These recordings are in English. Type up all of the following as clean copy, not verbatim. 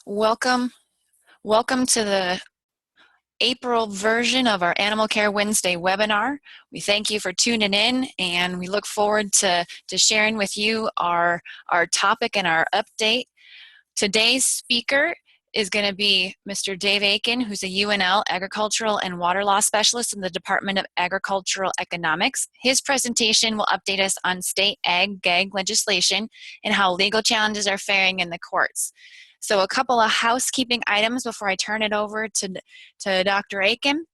Welcome, welcome to the April version of our Animal Care Wednesday webinar. We thank you for tuning in, and we look forward to sharing with you our topic and our update. Today's speaker is going to be Mr. Dave Aiken, who's a UNL Agricultural and Water Law Specialist in the Department of Agricultural Economics. His presentation will update us on state Ag Gag legislation and how legal challenges are faring in the courts. So a couple of housekeeping items before I turn it over to Dr. Aiken.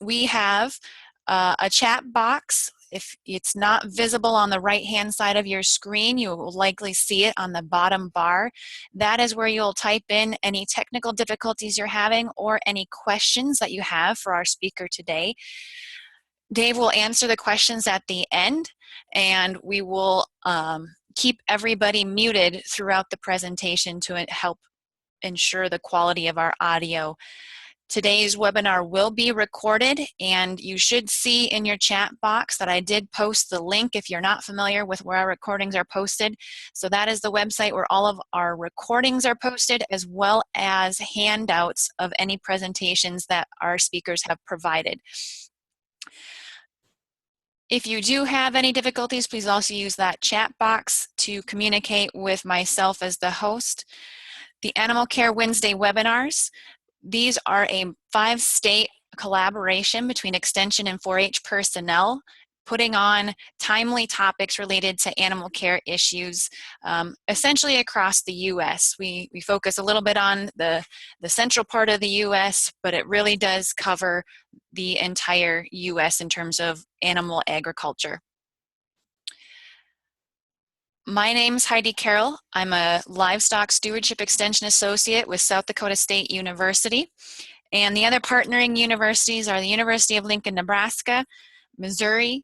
We have a chat box. If it's not visible on the right-hand side of your screen, you will likely see it on the bottom bar. That is where you'll type in any technical difficulties you're having or any questions that you have for our speaker today. Dave will answer the questions at the end, and we will keep everybody muted throughout the presentation to help ensure the quality of our audio. Today's webinar will be recorded, and you should see in your chat box that I did post the link if you're not familiar with where our recordings are posted. So that is the website where all of our recordings are posted, as well as handouts of any presentations that our speakers have provided. If you do have any difficulties, please also use that chat box to communicate with myself as the host. The Animal Care Wednesday webinars, these are a 5-state collaboration between Extension and 4-H personnel, putting on timely topics related to animal care issues, essentially across the U.S. We focus a little bit on the central part of the U.S., but it really does cover the entire U.S. in terms of animal agriculture. My name's Heidi Carroll. I'm a Livestock Stewardship Extension Associate with South Dakota State University. And the other partnering universities are the University of Lincoln, Nebraska, Missouri.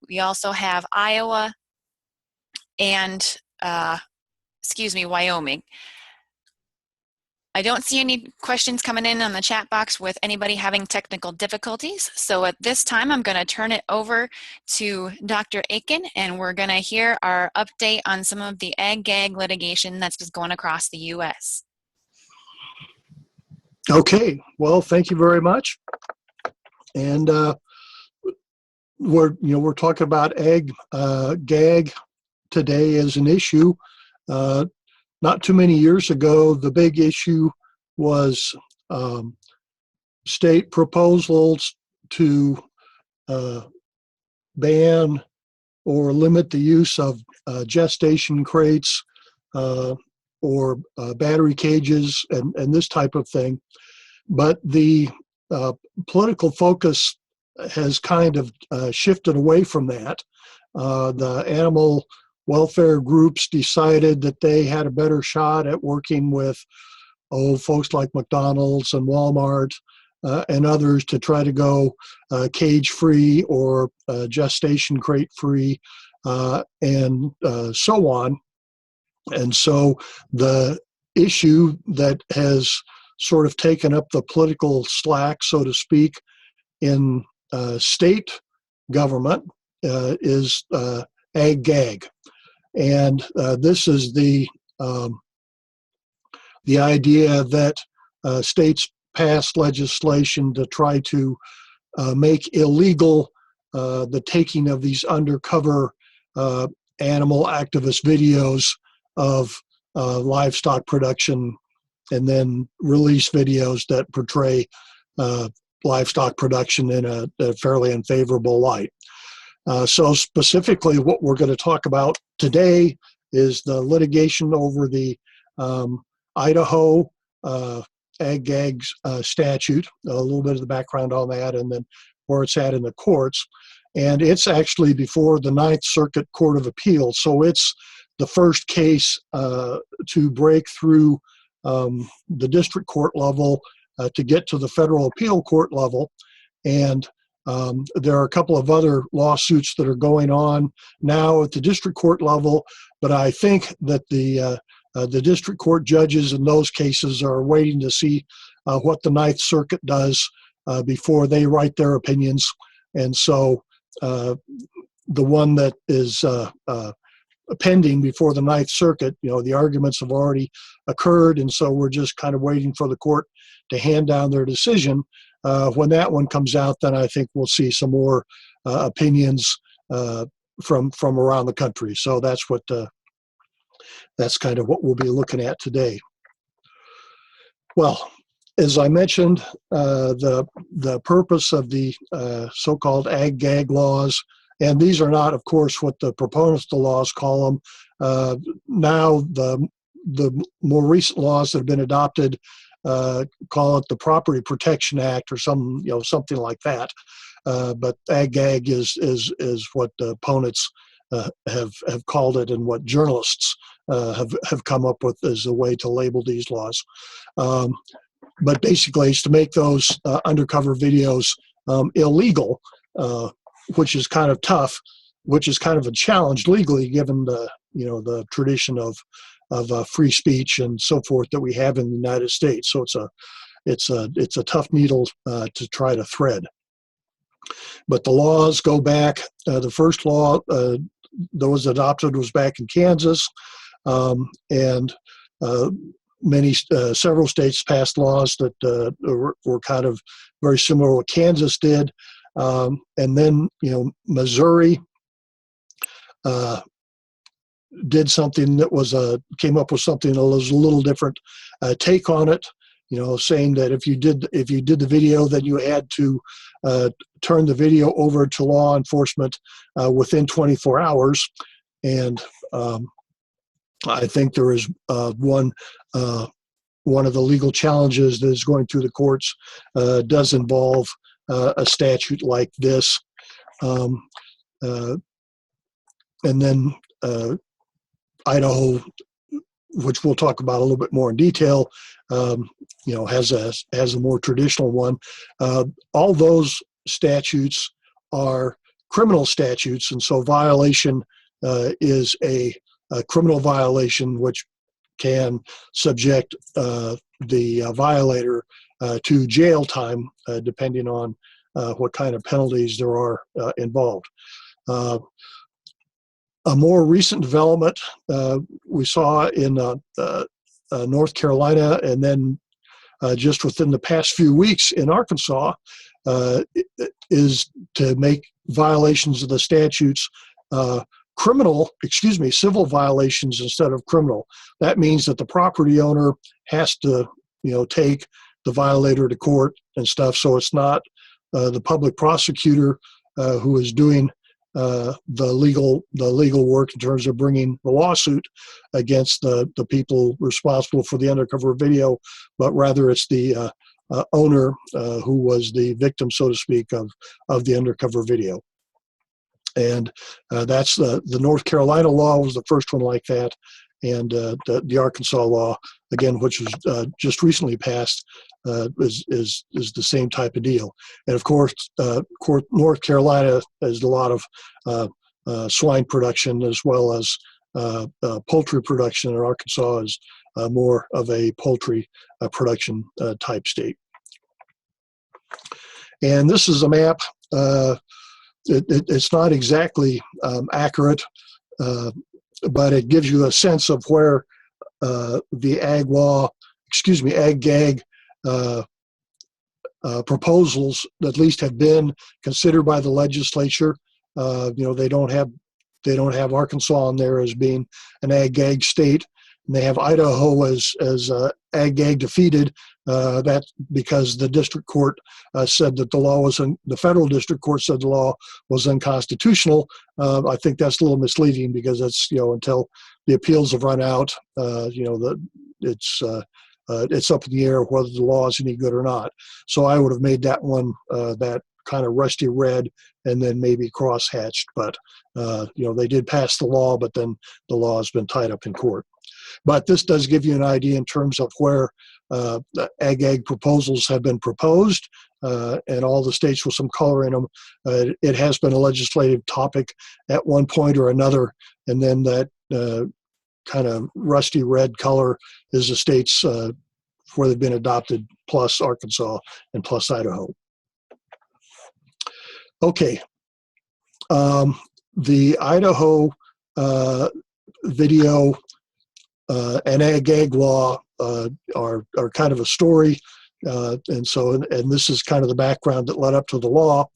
We also have Iowa and, Wyoming. I don't see any questions coming in on the chat box with anybody having technical difficulties. So at this time, I'm going to turn it over to Dr. Aiken, and we're going to hear our update on some of the Ag Gag litigation that's just going across the U.S. Okay, well, thank you very much. And we're talking about Ag Gag today as an issue. Not too many years ago, the big issue was state proposals to ban or limit the use of gestation crates or battery cages and this type of thing. But the political focus has kind of shifted away from that. The animal welfare groups decided that they had a better shot at working with folks like McDonald's and Walmart and others to try to go cage-free or gestation crate-free and so on. And so the issue that has sort of taken up the political slack, so to speak, in state government is Ag Gag. And this is the idea that states pass legislation to try to make illegal the taking of these undercover animal activist videos of livestock production and then release videos that portray livestock production in a fairly unfavorable light. So specifically what we're going to talk about today is the litigation over the Idaho Ag Gag statute, a little bit of the background on that, and then where it's at in the courts. And it's actually before the Ninth Circuit Court of Appeals. So it's the first case to break through the district court level to get to the federal appeal court level. And there are a couple of other lawsuits that are going on now at the district court level, but I think that the district court judges in those cases are waiting to see what the Ninth Circuit does before they write their opinions. And so the one that is pending before the Ninth Circuit. The arguments have already occurred, and so we're just kind of waiting for the court to hand down their decision. When that one comes out, then I think we'll see some more opinions from around the country. So that's kind of what we'll be looking at today. Well, as I mentioned, the purpose of the so-called Ag Gag laws, and these are not, of course, what the proponents of the laws call them. Now, the more recent laws that have been adopted call it the Property Protection Act or something like that. But Ag Gag is what the opponents have called it, and what journalists have come up with as a way to label these laws. But basically, it's to make those undercover videos illegal, which is kind of tough, which is kind of a challenge legally, given the tradition of free speech and so forth that we have in the United States. So it's a tough needle to try to thread. But the laws go back. The first law that was adopted was back in Kansas, and several states passed laws that were kind of very similar to what Kansas did. And then, Missouri did something that came up with something that was a little different take on it. Saying that if you did the video, then you had to turn the video over to law enforcement within 24 hours. And I think there is one of the legal challenges that is going through the courts does involve a statute like this. And then Idaho, which we'll talk about a little bit more in detail, has a more traditional one. All those statutes are criminal statutes, and so violation is a criminal violation, which can subject the violator to jail time, depending on what kind of penalties there are involved. A more recent development we saw in North Carolina, and then just within the past few weeks in Arkansas, is to make violations of the statutes civil violations instead of criminal. That means that the property owner has to, take the violator to court and stuff. So it's not the public prosecutor who is doing the legal work in terms of bringing the lawsuit against the people responsible for the undercover video, but rather it's the owner who was the victim, so to speak, of the undercover video. And that's the North Carolina law was the first one like that, and the Arkansas law, again, which was just recently passed, is the same type of deal. And of course, North Carolina has a lot of swine production as well as poultry production, and Arkansas is more of a poultry production type state. And this is a map. It's not exactly accurate, but it gives you a sense of where the Ag Gag proposals at least have been considered by the legislature. They don't have Arkansas on there as being an Ag Gag state, and they have Idaho as Ag Gag defeated. That because the district court said that the federal district court said the law was unconstitutional. I think that's a little misleading, because that's until the appeals have run out, it's up in the air whether the law is any good or not. So I would have made that one that kind of rusty red and then maybe cross-hatched. But they did pass the law, but then the law has been tied up in court. But this does give you an idea in terms of where the Ag Gag proposals have been proposed, and all the states with some color in them. It has been a legislative topic at one point or another, and then that kind of rusty red color is the states where they've been adopted, plus Arkansas and plus Idaho. Okay. The Idaho video and Ag Gag Law are kind of a story. And this is kind of the background that led up to the law.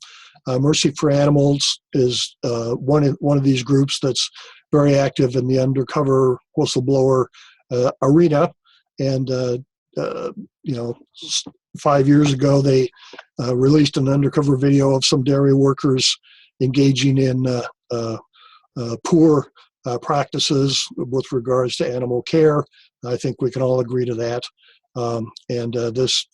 Mercy for Animals is one of these groups that's very active in the undercover whistleblower arena. And 5 years ago, they released an undercover video of some dairy workers engaging in poor practices with regards to animal care. I think we can all agree to that. This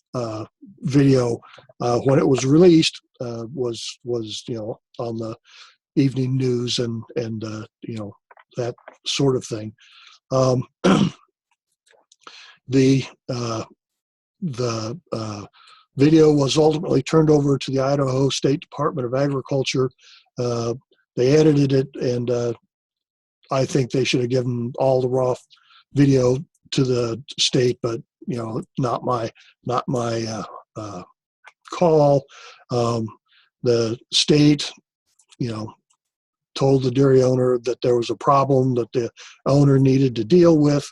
video, when it was released, was on the evening news and that sort of thing. The video was ultimately turned over to the Idaho State Department of Agriculture. They edited it, and I think they should have given all the raw video to the state, but not my call. The state, told the dairy owner that there was a problem that the owner needed to deal with.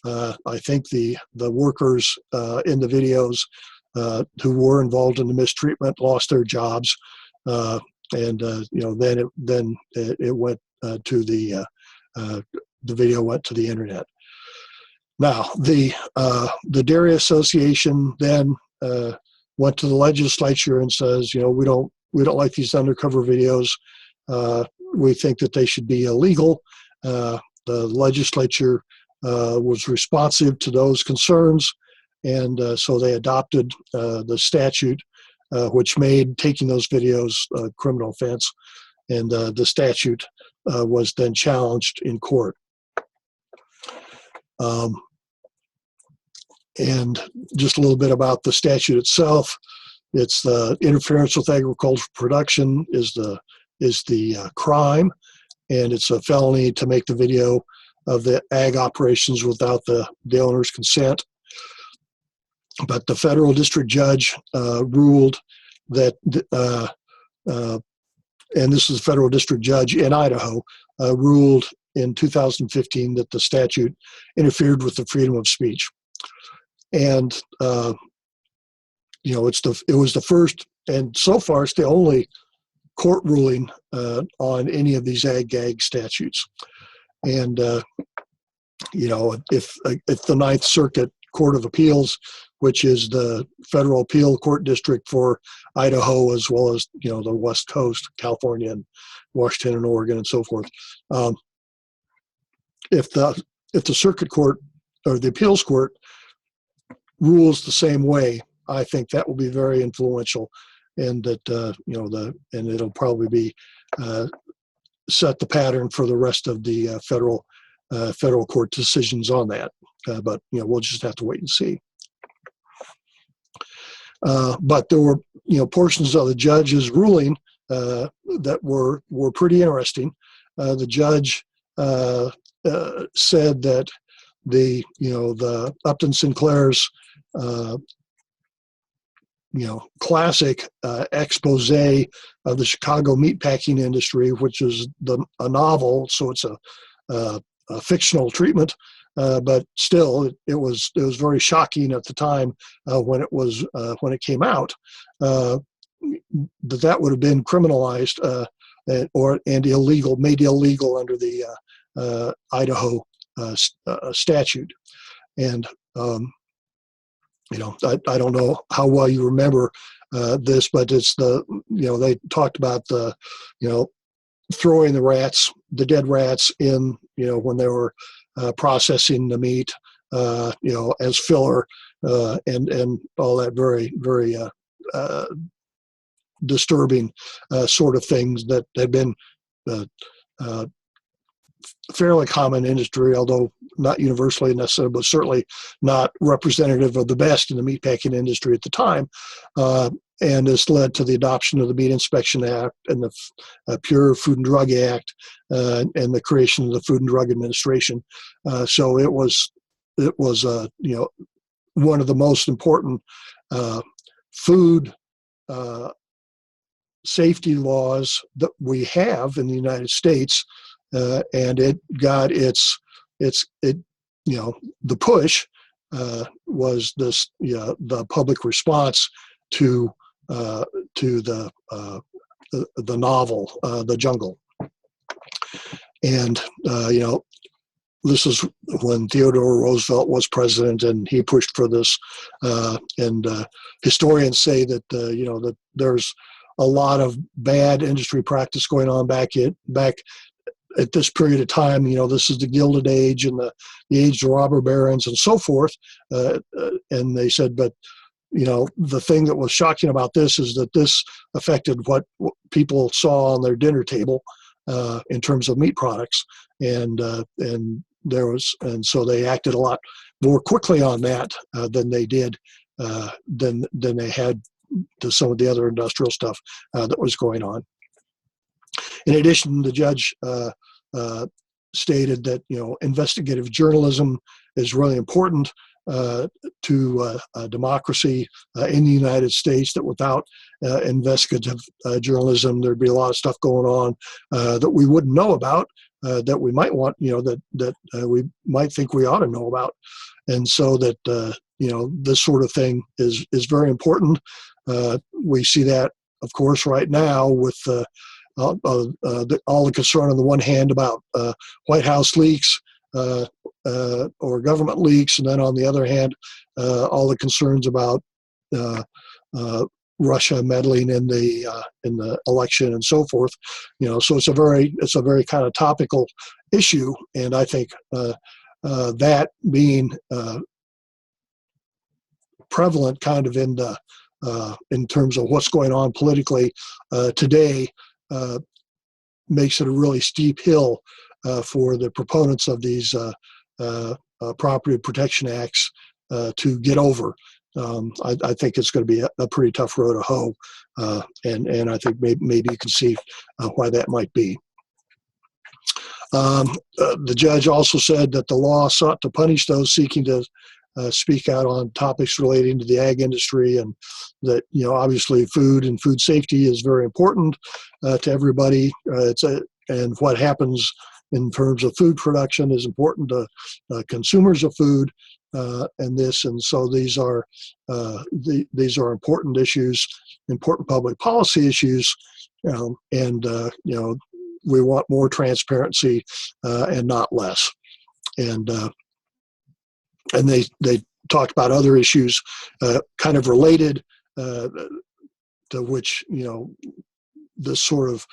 I think the workers in the videos who were involved in the mistreatment lost their jobs, then it went to the video went to the internet. Now the Dairy Association then went to the legislature and says, we don't like these undercover videos. We think that they should be illegal. The legislature was responsive to those concerns, and so they adopted the statute, which made taking those videos a criminal offense, and the statute was then challenged in court. And just a little bit about the statute itself. It's the interference with agricultural production is the crime, and it's a felony to make the video of the ag operations without the owner's consent. But the federal district judge ruled that, and this is a federal district judge in Idaho, ruled in 2015 that the statute interfered with the freedom of speech. And it was the first, and so far it's the only court ruling on any of these Ag Gag statutes. And if the Ninth Circuit Court of Appeals, which is the federal appeal court district for Idaho as well as the West Coast, California and Washington and Oregon and so forth, if the circuit court or the appeals court rules the same way, I think that will be very influential, and that and it'll probably be set the pattern for the rest of the federal court decisions on that. But we'll just have to wait and see. But there were portions of the judge's ruling that were pretty interesting. The judge said that the Upton Sinclair's classic expose of the Chicago meatpacking industry, which is a novel, so it's a fictional treatment, but still it was very shocking at the time when it came out, that would have been criminalized and illegal, made illegal under the Idaho statute. And I don't know how well you remember this, but it's they talked about throwing the dead rats in, when they were processing the meat, as filler, and all that very, very disturbing sort of things that had been fairly common industry, although not universally necessary, but certainly not representative of the best in the meatpacking industry at the time. And this led to the adoption of the Meat Inspection Act and the Pure Food and Drug Act, and the creation of the Food and Drug Administration. So it was one of the most important food safety laws that we have in the United States, and it got its the push was this, the public response to the novel, The Jungle. And, this is when Theodore Roosevelt was president, and he pushed for this. And historians say that, that there's a lot of bad industry practice going on back at this period of time. This is the Gilded Age and the age of robber barons and so forth. And they said, but the thing that was shocking about this is that this affected what people saw on their dinner table in terms of meat products, and so they acted a lot more quickly on that than they did than they had to some of the other industrial stuff that was going on. In addition, the judge stated that investigative journalism is really important to democracy in the United States, that without investigative journalism, there'd be a lot of stuff going on that we wouldn't know about, that we might want, that we might think we ought to know about. And so that, this sort of thing is very important. We see that, of course, right now with all the concern on the one hand about White House leaks, or government leaks, and then on the other hand, all the concerns about Russia meddling in the election and so forth. So it's a very kind of topical issue, and I think that being prevalent kind of in terms of what's going on politically today makes it a really steep hill for the proponents of these property protection acts to get over. I think it's going to be a pretty tough row to hoe, and I think maybe you can see why that might be. The judge also said that the law sought to punish those seeking to speak out on topics relating to the ag industry, and that obviously food and food safety is very important to everybody. And what happens in terms of food production is important to consumers of food, and so these are important issues, important public policy issues, and we want more transparency and not less. And they talked about other issues kind of related to which this sort of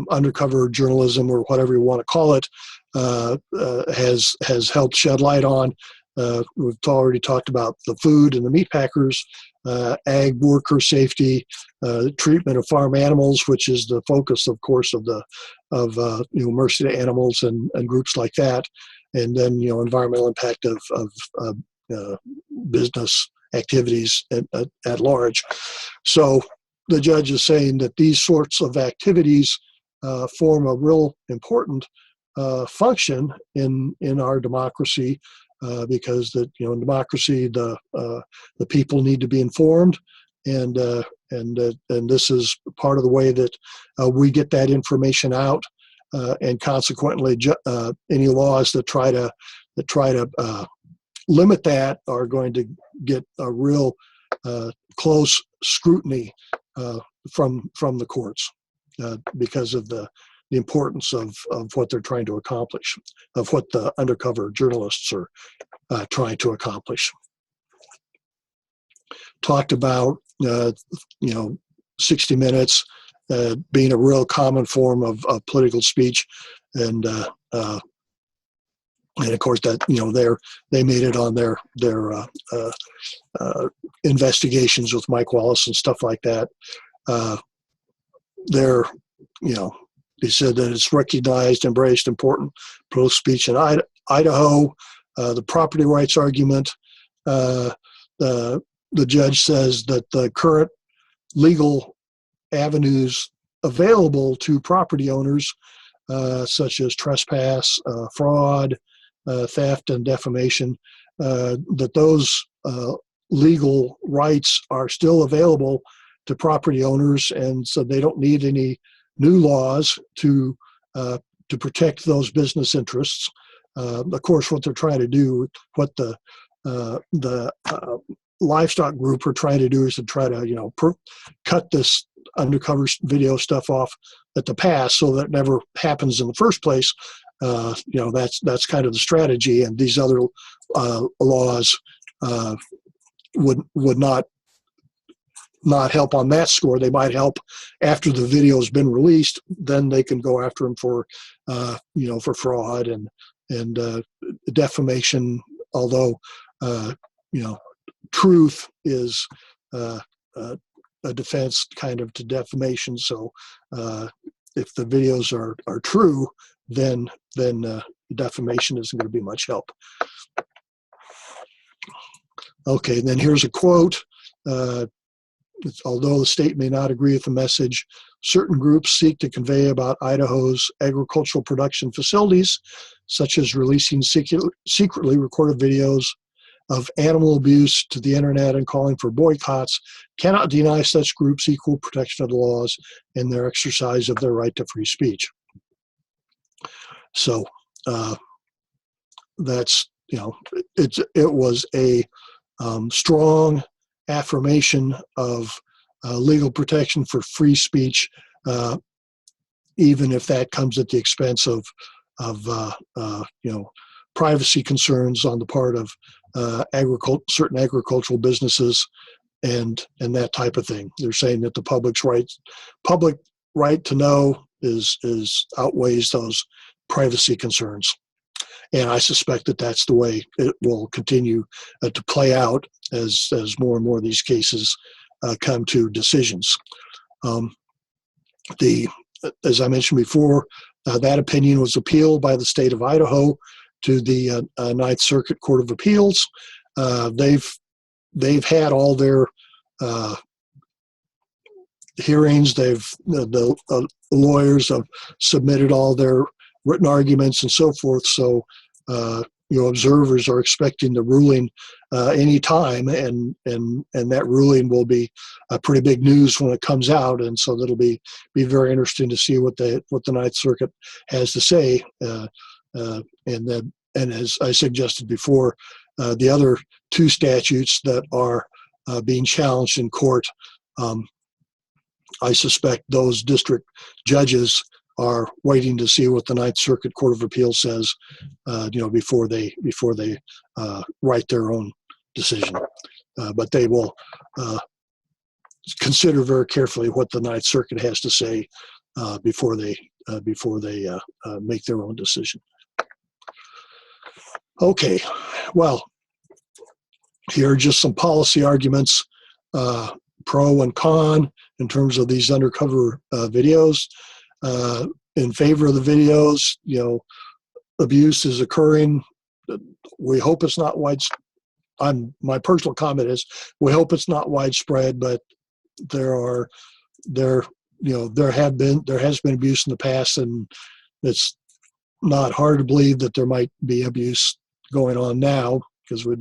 undercover journalism, or whatever you want to call it, has helped shed light on. We've already talked about the food and the meat packers, ag worker safety, treatment of farm animals, which is the focus, of course, of mercy to animals and groups like that, and then environmental impact of business activities at large. So the judge is saying that these sorts of activities form a real important function in our democracy, because in democracy the people need to be informed, and this is part of the way that we get that information out, and consequently any laws that try to limit that are going to get a real close scrutiny from the courts, because of the importance of what they're trying to accomplish, of what the undercover journalists are trying to accomplish. Talked about 60 Minutes being a real common form of political speech, and of course that they made it on their investigations with Mike Wallace and stuff like that. He said that it's recognized, embraced, important political speech in Idaho. The property rights argument, the judge says that the current legal avenues available to property owners, such as trespass, fraud, theft, and defamation, that those legal rights are still available to property owners, and so they don't need any new laws to protect those business interests. Of course, what they're trying to do, what the livestock group are trying to do is to try to, cut this undercover video stuff off at the pass so that it never happens in the first place. That's kind of the strategy, and these other laws would not help on that score. They might help after the video has been released. Then they can go after them for fraud and defamation. Although truth is a defense kind of to defamation. So if the videos are true, then defamation isn't going to be much help. Okay, then here's a quote. Although the state may not agree with the message, certain groups seek to convey about Idaho's agricultural production facilities, such as releasing secretly recorded videos of animal abuse to the internet and calling for boycotts, cannot deny such groups equal protection of the laws in their exercise of their right to free speech. So that's, it was a strong affirmation of legal protection for free speech, even if that comes at the expense of privacy concerns on the part of certain agricultural businesses and that type of thing. They're saying that the public right to know is outweighs those privacy concerns. And I suspect that that's the way it will continue to play out as more and more of these cases come to decisions. As I mentioned before, that opinion was appealed by the state of Idaho to the Ninth Circuit Court of Appeals. They've had all their hearings. The lawyers have submitted all their written arguments and so forth. So observers are expecting the ruling any time, and that ruling will be pretty big news when it comes out. And so that'll be very interesting to see what the Ninth Circuit has to say. And as I suggested before, the other two statutes that are being challenged in court, I suspect those district judges are waiting to see what the Ninth Circuit Court of Appeals says, before they write their own decision. But they will consider very carefully what the Ninth Circuit has to say before they make their own decision. Okay, well, here are just some policy arguments, pro and con, in terms of these undercover videos. In favor of the videos, abuse is occurring. We hope it's not widespread. My personal comment is, we hope it's not widespread, but there has been abuse in the past, and it's not hard to believe that there might be abuse going on now, because we're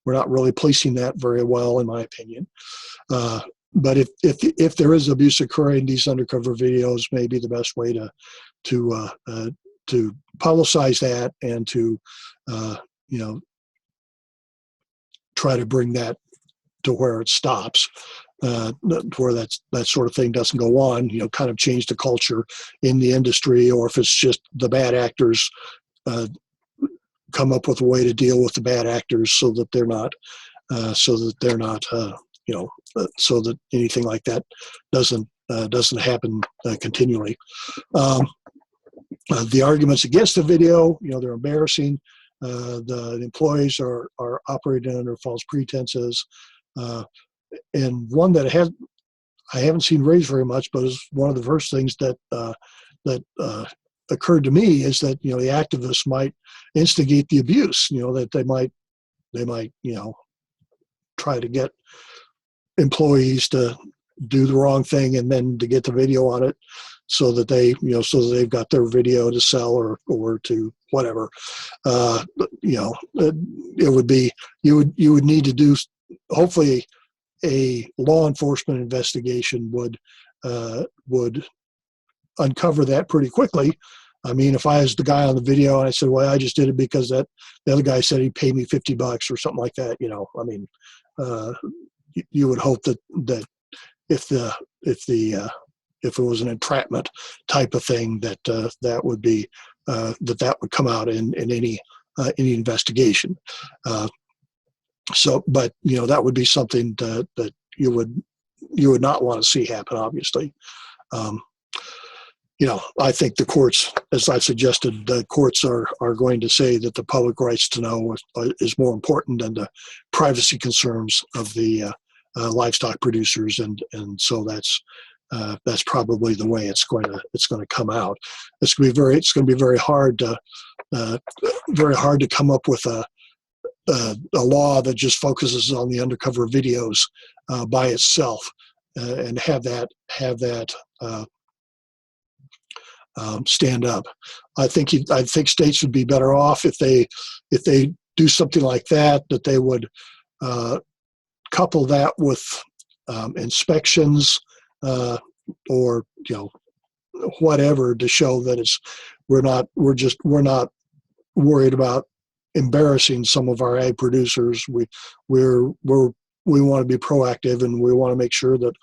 not really policing that very well, in my opinion. But if there is abuse occurring, these undercover videos may be the best way to publicize that and to try to bring that to where it stops, where that sort of thing doesn't go on. Kind of change the culture in the industry, or if it's just the bad actors, come up with a way to deal with the bad actors so that they're not so that anything like that doesn't happen continually. The arguments against the video, they're embarrassing. The employees are operating under false pretenses. And one that I haven't seen raised very much, but is one of the first things that occurred to me, is that the activists might instigate the abuse. That they might try to get employees to do the wrong thing and then to get the video on it, so that they've got their video to sell or to whatever. It would be, you would need to do, hopefully a law enforcement investigation would uncover that pretty quickly, I mean, if I was the guy on the video and I said, well, I just did it because the other guy said he'd pay me $50 or something like that, I mean, you would hope that if it was an entrapment type of thing, that would be that would come out in any investigation. But that would be something that you would not want to see happen, obviously. I think the courts, as I've suggested, the courts are going to say that the public rights to know is more important than the privacy concerns of the livestock producers, and so that's probably the way it's going to come out. It's going to be very hard to come up with a law that just focuses on the undercover videos by itself, and have that stand up. I think states would be better off if they do something like that they would couple that with inspections or whatever, to show that we're not worried about embarrassing some of our ag producers. We want to be proactive, and we want to make sure that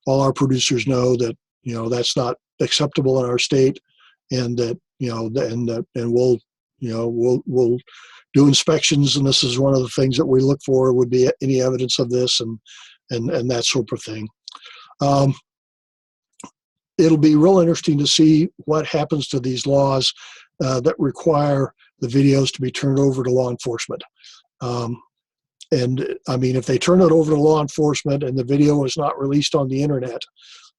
all our producers know that that's not acceptable in our state, and that and we'll do inspections, and this is one of the things that we look for, would be any evidence of this and that sort of thing. It'll be real interesting to see what happens to these laws that require the videos to be turned over to law enforcement. And I mean, if they turn it over to law enforcement and the video is not released on the internet,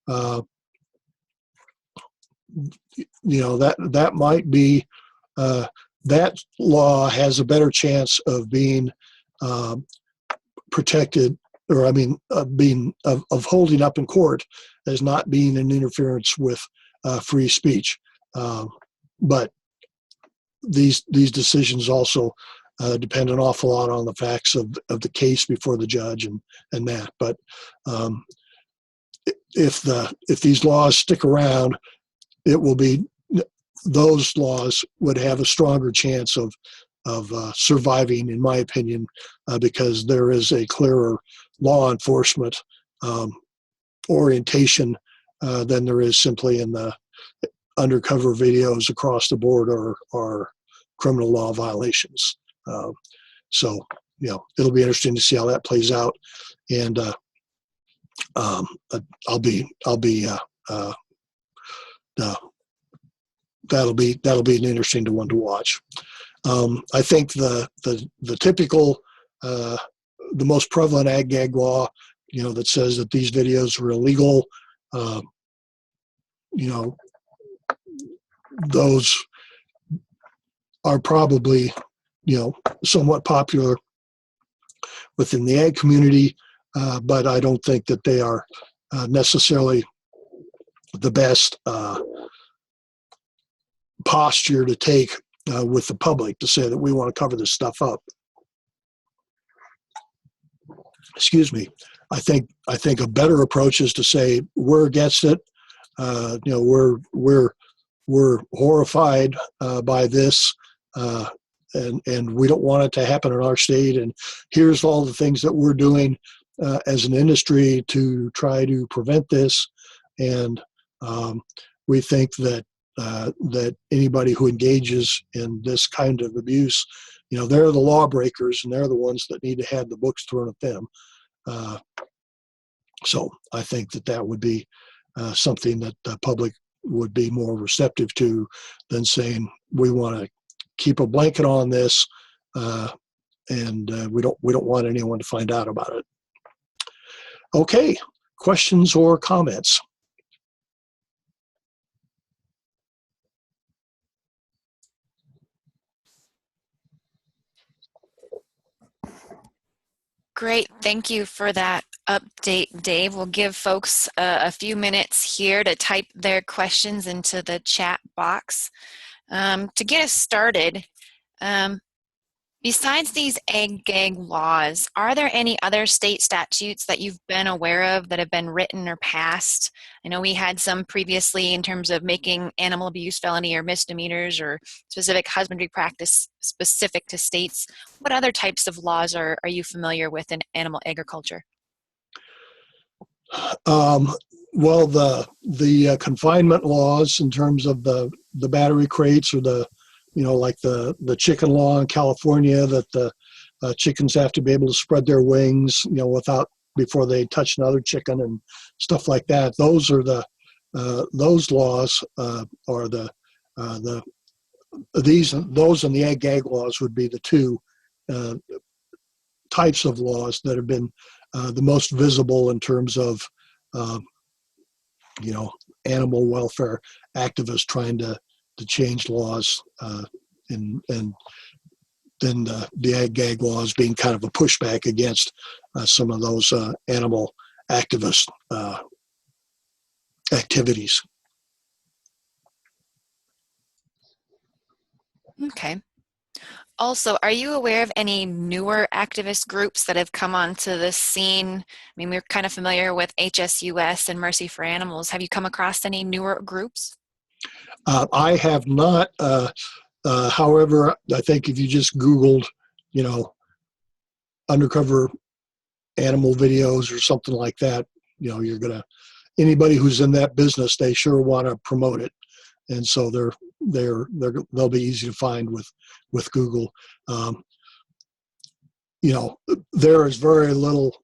that might be that law has a better chance of being protected, or of holding up in court as not being an interference with free speech. But these decisions also depend an awful lot on the facts of the case before the judge and that. But if these laws stick around, those laws would have a stronger chance of surviving, in my opinion, because there is a clearer law enforcement orientation than there is simply in the undercover videos across the board or criminal law violations. So it'll be interesting to see how that plays out, and that'll be an interesting one to watch. I think the typical, the most prevalent Ag Gag law, that says that these videos are illegal, those are probably, somewhat popular within the ag community, but I don't think that they are necessarily the best posture to take with the public, to say that we want to cover this stuff up. Excuse me. I think a better approach is to say we're against it. We're horrified by this, and we don't want it to happen in our state. And here's all the things that we're doing as an industry to try to prevent this. And we think that anybody who engages in this kind of abuse, they're the lawbreakers, and they're the ones that need to have the books thrown at them. So I think that would be something that the public would be more receptive to than saying we want to keep a blanket on this, and we don't want anyone to find out about it. Okay, questions or comments? Great, thank you for that update, Dave. We'll give folks a few minutes here to type their questions into the chat box. To get us started, Besides these Ag Gag laws, are there any other state statutes that you've been aware of that have been written or passed? I know we had some previously in terms of making animal abuse felony or misdemeanors or specific husbandry practice specific to states. What other types of laws are you familiar with in animal agriculture? Um, well, the confinement laws in terms of the battery crates, or like the chicken law in California, that the chickens have to be able to spread their wings, without before they touch another chicken and stuff like that. Those laws are the those and the Ag Gag laws would be the two uh, types of laws that have been the most visible in terms of uh, animal welfare activists trying to change laws, and then the Ag Gag laws being kind of a pushback against some of those animal activist activities. Okay. Also, are you aware of any newer activist groups that have come onto the scene? I mean, we're kind of familiar with HSUS and Mercy for Animals. Have you come across any newer groups? I have not. However, I think if you just Googled, you know, undercover animal videos or something like that, you're gonna anybody who's in that business, they sure want to promote it, and so they'll be easy to find with Google. Um, there is very little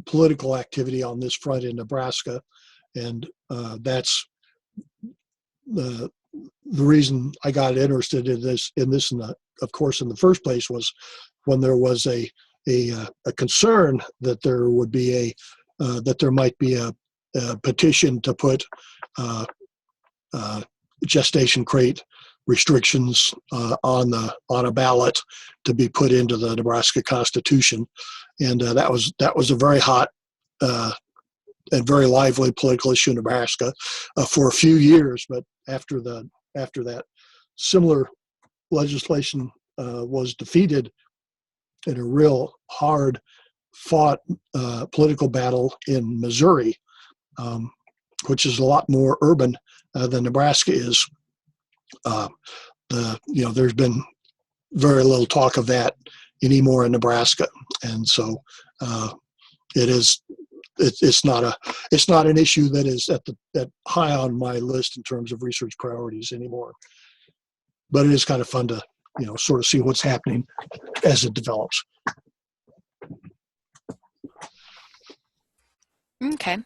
political activity on this front in Nebraska, and that's the reason I got interested in this. Of course, in the first place, was when there was a concern that there would be that there might be a petition to put uh, uh, gestation crate restrictions on a ballot to be put into the Nebraska Constitution, and that was a very hot and very lively political issue in Nebraska for a few years. But after that, similar legislation was defeated in a real hard fought political battle in Missouri, which is a lot more urban than Nebraska is. There's been very little talk of that anymore in Nebraska, and so it is. It's not an issue that is at high on my list in terms of research priorities anymore. But it is kind of fun to sort of see what's happening as it develops. Okay.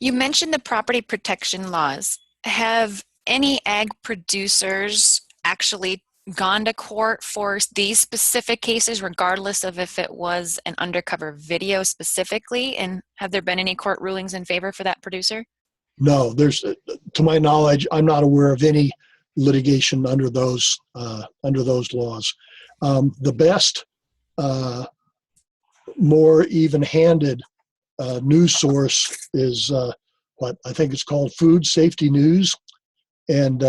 You mentioned the property protection laws. Have any ag producers actually gone to court for these specific cases, regardless of if it was an undercover video specifically? And have there been any court rulings in favor for that producer? No, to my knowledge, I'm not aware of any litigation under those laws. The best, more even-handed news source is what I think it's called Food Safety News, and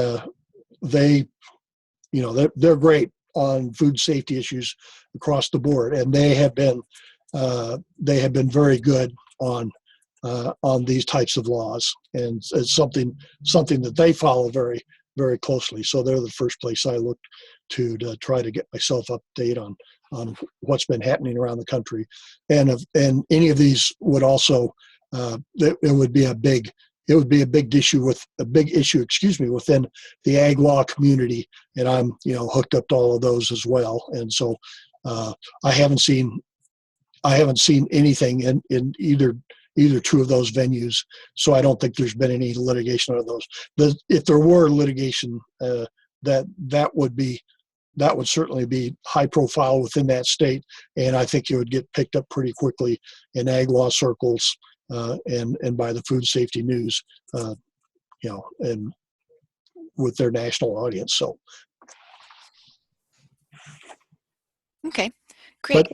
they're great on food safety issues across the board, and they have been very good on these types of laws, and it's something that they follow very, very closely. So they're the first place I look to try to get myself up to date on what's been happening around the country, and any of these would also it would be a big issue within the ag law community, and I'm hooked up to all of those as well, and so I haven't seen anything in either two of those venues, so I don't think there's been any litigation out of those. If there were litigation, that would certainly be high profile within that state, and I think it would get picked up pretty quickly in ag law circles and by the Food Safety News, and with their national audience. So, Okay, great. but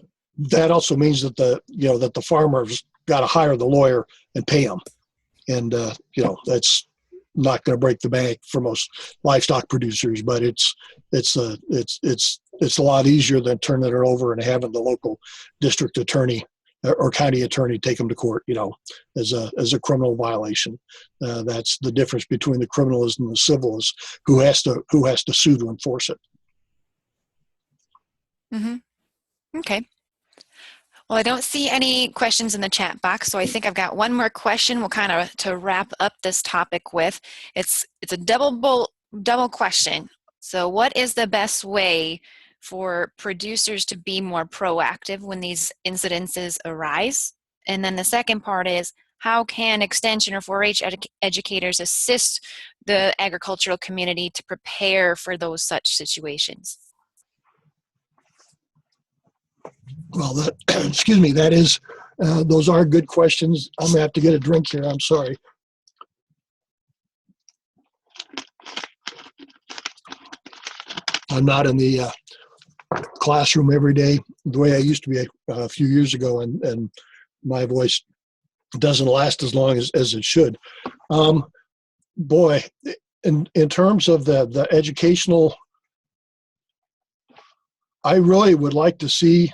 that also means that the farmers got to hire the lawyer and pay them, and that's not going to break the bank for most livestock producers, but it's it's a lot easier than turning it over and having the local district attorney or county attorney take them to court, as a criminal violation. That's the difference between the criminal and the civil, is who has to sue to enforce it. Mm-hmm. Okay. Well, I don't see any questions in the chat box, so I think I've got one more question we'll kind of to wrap up this topic with. It's a double question. So what is the best way for producers to be more proactive when these incidences arise? And then the second part is, how can Extension or 4-H educators assist the agricultural community to prepare for those such situations? Well, excuse me, those are good questions. I'm gonna have to get a drink here. I'm sorry. I'm not in the classroom every day the way I used to be a few years ago, and my voice doesn't last as long as it should. Boy, in terms of the educational, I really would like to see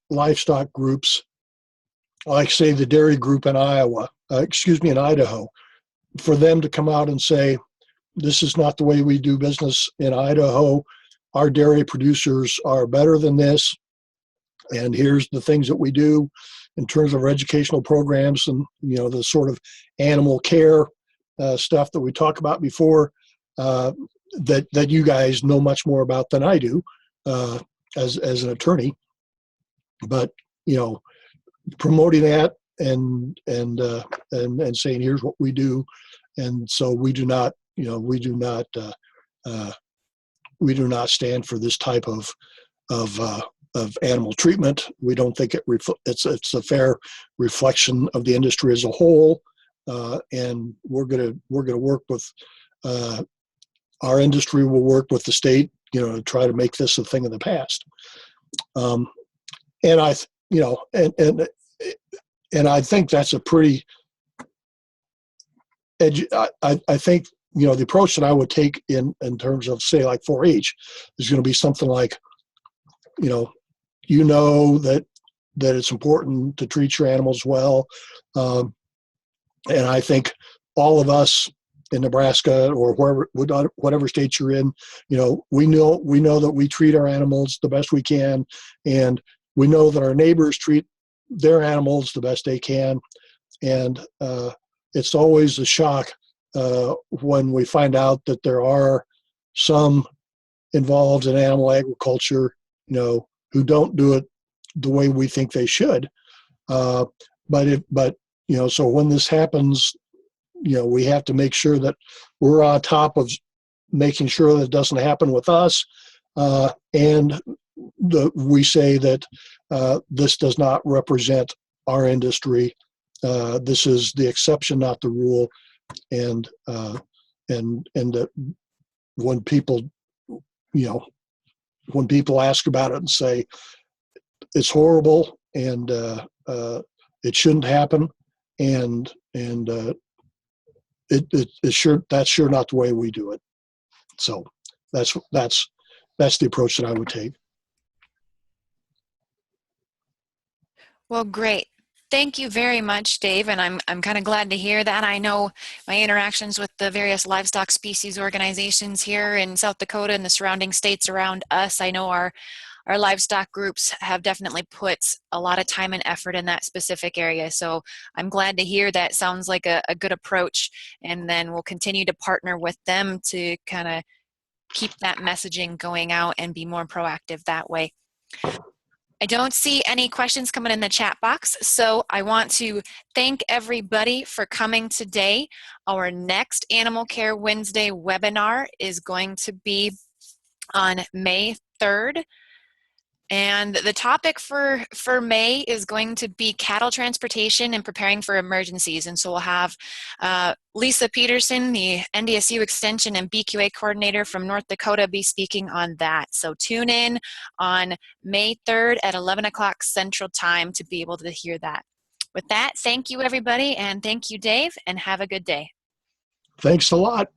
livestock groups, like say the dairy group in in Idaho, for them to come out and say, this is not the way we do business in Idaho. Our dairy producers are better than this. And here's the things that we do in terms of our educational programs and, the sort of animal care stuff that we talked about before, that you guys know much more about than I do as an attorney. But, promoting that and saying, here's what we do. And so we do not stand for this type of animal treatment. We don't think it's a fair reflection of the industry as a whole, and we're gonna work with our industry. Will work with the state, to try to make this a thing of the past. And I think that's a pretty. I think the approach that I would take in terms of, say, like 4-H is going to be something like, that it's important to treat your animals well, and I think all of us in Nebraska or whatever state you're in, we know that we treat our animals the best we can, and we know that our neighbors treat their animals the best they can, and it's always a shock when we find out that there are some involved in animal agriculture, who don't do it the way we think they should. So when this happens, we have to make sure that we're on top of making sure that it doesn't happen with us. And we say that this does not represent our industry. This is the exception, not the rule. And when people, when people ask about it and say it's horrible and it shouldn't happen, and it's sure that's sure not the way we do it. So that's the approach that I would take. Well, great. Thank you very much, Dave, and I'm kind of glad to hear that. I know my interactions with the various livestock species organizations here in South Dakota and the surrounding states around us, I know our livestock groups have definitely put a lot of time and effort in that specific area. So I'm glad to hear that. Sounds like a good approach, and then we'll continue to partner with them to kind of keep that messaging going out and be more proactive that way. I don't see any questions coming in the chat box, so I want to thank everybody for coming today. Our next Animal Care Wednesday webinar is going to be on May 3rd. And the topic for May is going to be cattle transportation and preparing for emergencies. And so we'll have Lisa Peterson, the NDSU Extension and BQA Coordinator from North Dakota, be speaking on that. So tune in on May 3rd at 11 o'clock Central Time to be able to hear that. With that, thank you, everybody, and thank you, Dave, and have a good day. Thanks a lot.